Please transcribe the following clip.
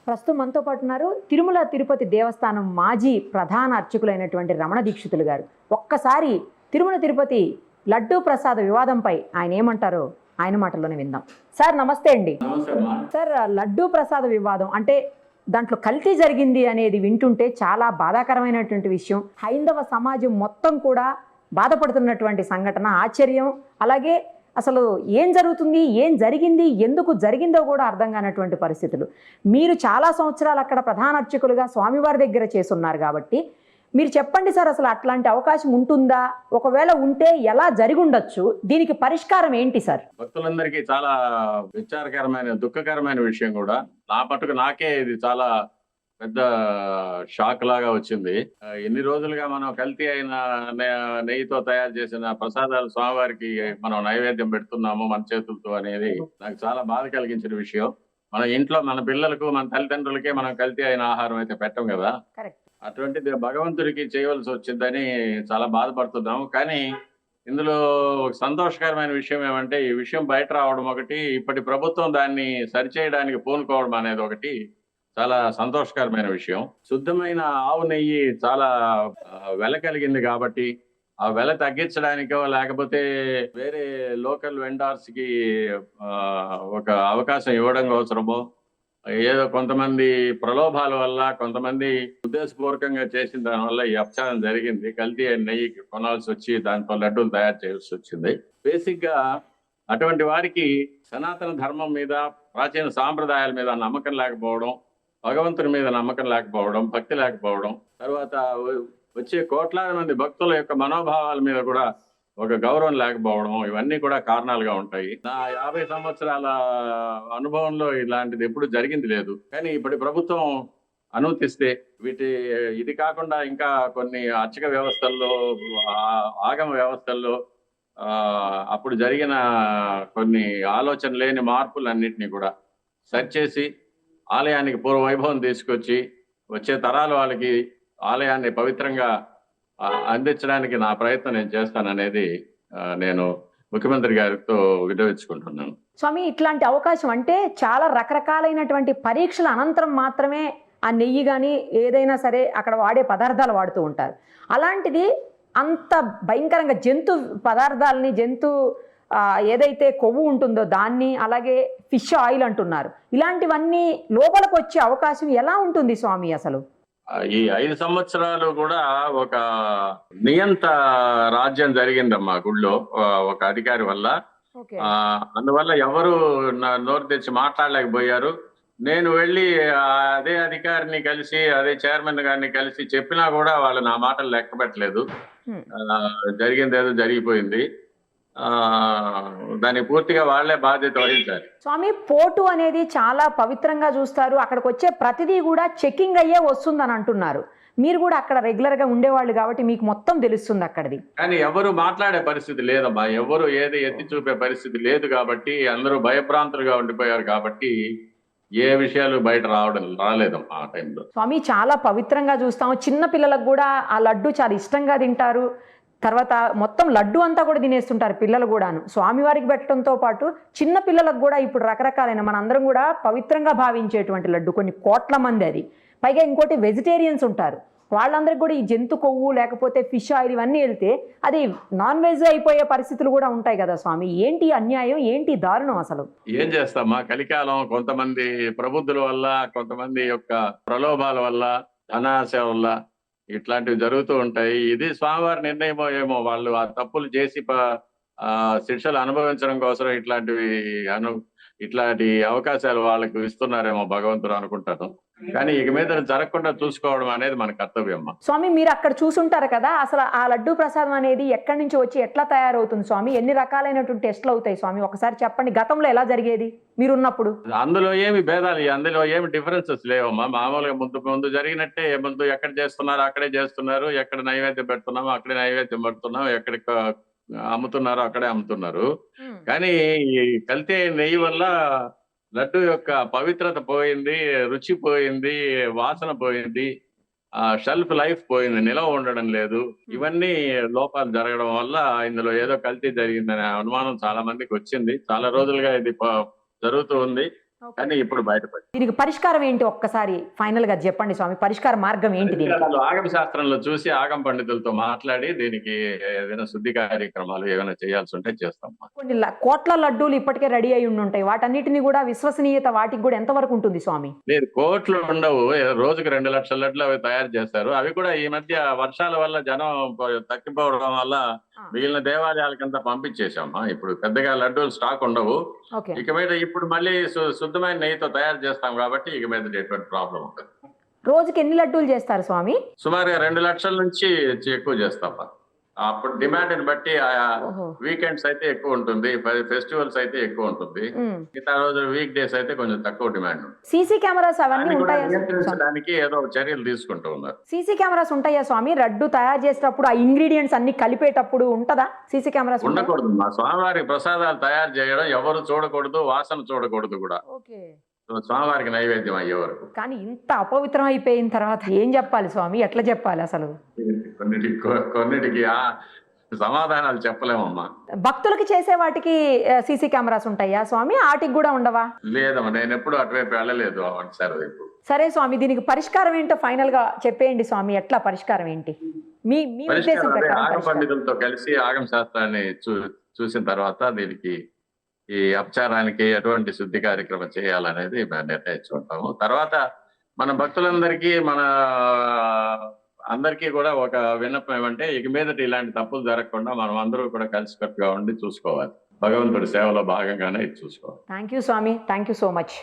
ప్రస్తుతం మనతో పాటు ఉన్నారు తిరుమల తిరుపతి దేవస్థానం మాజీ ప్రధాన అర్చకులైనటువంటి రమణ దీక్షితులు గారు. ఒక్కసారి తిరుమల తిరుపతి లడ్డూ ప్రసాద వివాదంపై ఆయన ఏమంటారో ఆయన మాటల్లోనే విందాం. సార్ నమస్తే అండి. సార్, లడ్డూ ప్రసాద వివాదం అంటే దాంట్లో కల్తీ జరిగింది అనేది వింటుంటే చాలా బాధాకరమైనటువంటి విషయం. హైందవ సమాజం మొత్తం కూడా బాధపడుతున్నటువంటి సంఘటన, ఆశ్చర్యం. అలాగే అసలు ఏం జరుగుతుంది, ఏం జరిగింది, ఎందుకు జరిగిందో కూడా అర్థం కానటువంటి పరిస్థితులు. మీరు చాలా సంవత్సరాలు అక్కడ ప్రధాన అర్చకులుగా స్వామివారి దగ్గర చేస్తున్నారు కాబట్టి మీరు చెప్పండి సార్, అసలు అట్లాంటి అవకాశం ఉంటుందా? ఒకవేళ ఉంటే ఎలా జరిగి ఉండొచ్చు? దీనికి పరిష్కారం ఏంటి సార్? భక్తులందరికీ చాలా విచారకరమైన, దుఃఖకరమైన విషయం కూడా. నా పట్టుకు నాకే ఇది చాలా పెద్ద షాక్ లాగా వచ్చింది. ఎన్ని రోజులుగా మనం కల్తీ అయిన నెయ్యితో తయారు చేసిన ప్రసాదాలు స్వామివారికి మనం నైవేద్యం పెడుతున్నాము మన చేతులతో అనేది నాకు చాలా బాధ కలిగించిన విషయం. మన ఇంట్లో మన పిల్లలకు, మన తల్లిదండ్రులకే మనం కల్తీ అయిన ఆహారం అయితే పెట్టం కదా. అటువంటిది భగవంతుడికి చేయవలసి వచ్చిందని చాలా బాధపడుతున్నాము. కానీ ఇందులో సంతోషకరమైన విషయం ఏమంటే, ఈ విషయం బయట రావడం ఒకటి, ఇప్పటి ప్రభుత్వం దాన్ని సరిచేయడానికి పూనుకోవడం అనేది ఒకటి చాలా సంతోషకరమైన విషయం. శుద్ధమైన ఆవు నెయ్యి చాలా వెల కలిగింది కాబట్టి ఆ వెల తగ్గించడానికో లేకపోతే వేరే లోకల్ వెండార్స్ కి ఒక అవకాశం ఇవ్వడం అవసరమో, ఏదో కొంతమంది ప్రలోభాల వల్ల, కొంతమంది ఉద్దేశపూర్వకంగా చేసిన దాని వల్ల ఈ అపచారం జరిగింది. కల్తీ అయిన నెయ్యి కొనాల్సి వచ్చి దాంతో లడ్డూలు తయారు చేయాల్సి వచ్చింది. బేసిక్ గా అటువంటి వారికి సనాతన ధర్మం మీద, ప్రాచీన సాంప్రదాయాల మీద నమ్మకం లేకపోవడం, భగవంతుని మీద నమ్మకం లేకపోవడం, భక్తి లేకపోవడం, తర్వాత వచ్చే కోట్లాది మంది భక్తుల యొక్క మనోభావాల మీద కూడా ఒక గౌరవం లేకపోవడం, ఇవన్నీ కూడా కారణాలుగా ఉంటాయి. నా 50 సంవత్సరాల అనుభవంలో ఇలాంటిది ఎప్పుడు జరిగింది లేదు. కానీ ఇప్పటి ప్రభుత్వం అనుమతిస్తే ఇది కాకుండా ఇంకా కొన్ని అర్చక వ్యవస్థల్లో, ఆగమ వ్యవస్థల్లో అప్పుడు జరిగిన కొన్ని ఆలోచన లేని మార్పులన్నింటినీ కూడా సరిచేసి ఆలయానికి పూర్వ వైభవం తీసుకొచ్చి వచ్చే తరాల వాళ్ళకి ఆలయాన్ని పవిత్రంగా అందించడానికి నా ప్రయత్నం నేను చేస్తాననేది నేను ముఖ్యమంత్రి గారితో విన్నవించుకుంటున్నాను. స్వామి, ఇట్లాంటి అవకాశం అంటే చాలా రకరకాలైనటువంటి పరీక్షల అనంతరం మాత్రమే ఆ నెయ్యి కానీ ఏదైనా సరే అక్కడ వాడే పదార్థాలు వాడుతూ ఉంటారు. అలాంటిది అంత భయంకరంగా జంతు పదార్థాలని, ఏదైతే కొవ్వు ఉంటుందో దాన్ని, అలాగే ఫిష్ ఆయిల్ అంటున్నారు, ఇలాంటివన్నీ లోపలికి వచ్చే అవకాశం ఎలా ఉంటుంది స్వామి? అసలు ఈ 5 సంవత్సరాలు కూడా ఒక నియంత రాజ్యం జరిగిందమ్మా గుళ్ళో ఒక అధికారి వల్ల. అందువల్ల ఎవరు నోరు తెచ్చి మాట్లాడలేకపోయారు. నేను వెళ్ళి అదే అధికారిని కలిసి, అదే చైర్మన్ గారిని కలిసి చెప్పినా కూడా వాళ్ళు నా మాటలు లెక్క పెట్టలేదు. జరిగింది ఏదో జరిగిపోయింది, దాన్ని పూర్తిగా వాళ్లే బాధ్యత వహించాలి. స్వామి, పోటు అనేది చాలా పవిత్రంగా చూస్తారు. అక్కడికి వచ్చే ప్రతిదీ కూడా చెకింగ్ అయ్యే వస్తుందని అంటున్నారు. మీరు కూడా అక్కడ రెగ్యులర్ గా ఉండేవాళ్ళు కాబట్టి మీకు మొత్తం తెలుస్తుంది అక్కడిది. కానీ ఎవరు మాట్లాడే పరిస్థితి లేదమ్మా, ఎవరు ఏది ఎత్తి చూపే పరిస్థితి లేదు కాబట్టి అందరూ భయభ్రాంతులుగా ఉండిపోయారు కాబట్టి ఏ విషయాలు బయట రాలేదమ్మా ఆ టైంలో. స్వామి, చాలా పవిత్రంగా చూస్తాము. చిన్న పిల్లలకు కూడా ఆ లడ్డు చాలా ఇష్టంగా తింటారు. తర్వాత మొత్తం లడ్డు అంతా కూడా తినేస్తుంటారు పిల్లలు కూడాను. స్వామివారికి పెట్టడంతో పాటు చిన్న పిల్లలకు కూడా ఇప్పుడు రకరకాలైన, మనందరం కూడా పవిత్రంగా భావించేటువంటి లడ్డు, కొన్ని కోట్ల మంది అది. పైగా ఇంకోటి వెజిటేరియన్స్ ఉంటారు, వాళ్ళందరికీ కూడా ఈ జంతు కొవ్వు లేకపోతే ఫిష్ ఆయిల్ ఇవన్నీ వెళ్తే అది నాన్ వెజ్ అయిపోయే పరిస్థితులు కూడా ఉంటాయి కదా స్వామి. ఏంటి అన్యాయం, ఏంటి దారుణం అసలు? ఏం చేస్తామా, కలికాలం కొంతమంది ప్రబుద్ధుల వల్ల, కొంతమంది యొక్క ప్రలోభాల వల్ల, ధనాశ వల్ల ఇట్లాంటివి జరుగుతూ ఉంటాయి. ఇది స్వామివారి నిర్ణయమో ఏమో, వాళ్ళు ఆ తప్పులు చేసి శిక్షలు అనుభవించడం కోసం ఇట్లాంటి అవకాశాలు వాళ్ళకు ఇస్తున్నారేమో భగవంతుడు అనుకుంటాను. కానీ ఇక మీద జరగకుండా చూసుకోవడం అనేది మన కర్తవ్యం. స్వామి, మీరు అక్కడ చూసుంటారు కదా, అసలు ఆ లడ్డూ ప్రసాదం అనేది ఎక్కడి నుంచి వచ్చి ఎట్లా తయారవుతుంది స్వామి? ఎన్ని రకాలైనటువంటి టెస్ట్లు అవుతాయి స్వామి? ఒకసారి చెప్పండి, గతంలో ఎలా జరిగేది మీరున్నప్పుడు? అందులో ఏమి భేదాలు, అందులో ఏమి డిఫరెన్సెస్ లేవమ్మా. మామూలుగా ముందు జరిగినట్టే, ముందు ఎక్కడ చేస్తున్నారు అక్కడే చేస్తున్నారు, ఎక్కడ నైవేద్యం పెడుతున్నామో అక్కడే నైవేద్యం పెడుతున్నాం, ఎక్కడ అమ్ముతున్నారో అక్కడే అమ్ముతున్నారు. కానీ ఈ కల్తీ నెయ్యి వల్ల లడ్డు యొక్క పవిత్రత పోయింది, రుచి పోయింది, వాసన పోయింది, షెల్ఫ్ లైఫ్ పోయింది, నిలవ ఉండడం లేదు. ఇవన్నీ లోపాలు జరగడం వల్ల ఇందులో ఏదో కల్తీ జరిగిందనే అనుమానం చాలా మందికి వచ్చింది. చాలా రోజులుగా ఇది జరుగుతూ ఉంది. కానీ ఇప్పుడు బయటపడి దీనికి పరిష్కారం ఏంటి ఒక్కసారి ఫైనల్ గా చెప్పండి స్వామి, పరిష్కార మార్గం ఏంటి దీనికి? పరిష్కారాలు ఆగమ శాస్త్రంలో చూసి ఆగమ పండితులతో మాట్లాడి దీనికి ఏదైనా శుద్ధి కార్యక్రమాలు ఏమైనా చేయాల్సి ఉంటే చేస్తాం. కొన్ని కోట్ల లడ్డూలు ఇప్పటికే రెడీ అయి ఉంటాయి, వాటన్నిటిని కూడా విశ్వసనీయత వాటికి కూడా ఎంతవరకు ఉంటుంది స్వామి? లేదు, కోట్లు ఉండవు, రోజుకి 2 లక్షల లడ్లు అవి తయారు చేస్తారు. అవి కూడా ఈ మధ్య వర్షాల వల్ల జనం తగ్గిపోవడం వల్ల మిగిలిన దేవాలయాలకంతా పంపించేసామా. ఇప్పుడు పెద్దగా లడ్డూలు స్టాక్ ఉండవు. ఓకే, ఇక మీద ఇప్పుడు మళ్ళీ శుద్ధమైన నెయ్యితో తయారు చేస్తాం కాబట్టి ఇక మీద ఎటువంటి ప్రాబ్లం ఉంటుంది. రోజుకి ఎన్ని లడ్డూలు చేస్తారు స్వామి? సుమారుగా 2 లక్షల నుంచి ఎక్కువ చేస్తాం. అప్పుడు డిమాండ్ బట్టి ఓహో. వీకెండ్స్ అయితే ఎక్కువ ఉంటుంది, ఫెస్టివల్స్ అయితే ఎక్కువ ఉంటుంది, ఉమ్. మిగతా రోజు వీక్ డేస్ అయితే కొంచెం తక్కువ డిమాండ్ ఉంటుంది. సీసీ కెమెరాస్ అవన్నీ దాన్ని కూడా ఉంటాయా? నియంత్రించడానికి ఏదో చర్యలు తీసుకుంటూ ఉన్నారు. సీసీ కెమెరాస్ ఉంటాయా స్వామి? లడ్డు తయారు చేసేటప్పుడు ఆ ఇంగ్రీడియంట్స్ అన్ని కలిపేటప్పుడు ఉంటదా సీసీ కెమెరాస్? ఉండకూడదు. మా స్వామివారికి ప్రసాదాలు తయారు చేయడం ఎవరు చూడకూడదు, వాసన చూడకూడదు కూడా. ఓకే, స్వామివారికి నైవేద్యం అయ్యే వరకు. కానీ ఇంత అపవిత్రం అయిపోయిన తర్వాత ఏం చెప్పాలి స్వామి? ఎట్లా చెప్పాలి అసలు? కొన్నిటికి సమాధానాలు చెప్పలేమమ్మా. భక్తులకి చేసే వాటికి సీసీ కెమెరాస్ ఉంటాయా స్వామి? వాటికి కూడా ఉండవా? లేదమ్మా, నేను ఎప్పుడు అటువైపు వెళ్ళలేదు సార్. ఇప్పుడు సరే స్వామి, దీనికి పరిష్కారం ఏంటో ఫైనల్ గా చెప్పేయండి స్వామి. ఎట్లా పరిష్కారం ఏంటి మీ ఉద్దేశం పరిష్కారం ప్రకారం? ఆగమ పరిష్కారం. పండితులతో కలిసి ఆగమ శాస్త్రాన్ని చూసిన తర్వాత దీనికి ఈ అపచారానికి ఎటువంటి శుద్ధి కార్యక్రమం చేయాలనేది మేము నిర్ణయించుకుంటాము. తర్వాత మన భక్తులందరికీ అందరికీ కూడా ఒక విన్నపం ఏమంటే, ఇక మీదట ఇలాంటి తప్పులు జరగకుండా మనం అందరూ కూడా కలిసికట్టుగా ఉండి చూసుకోవాలి. భగవంతుడి సేవలో భాగంగానే ఇది చూసుకోవాలి. థ్యాంక్ యూ స్వామి, థ్యాంక్ యూ సో మచ్.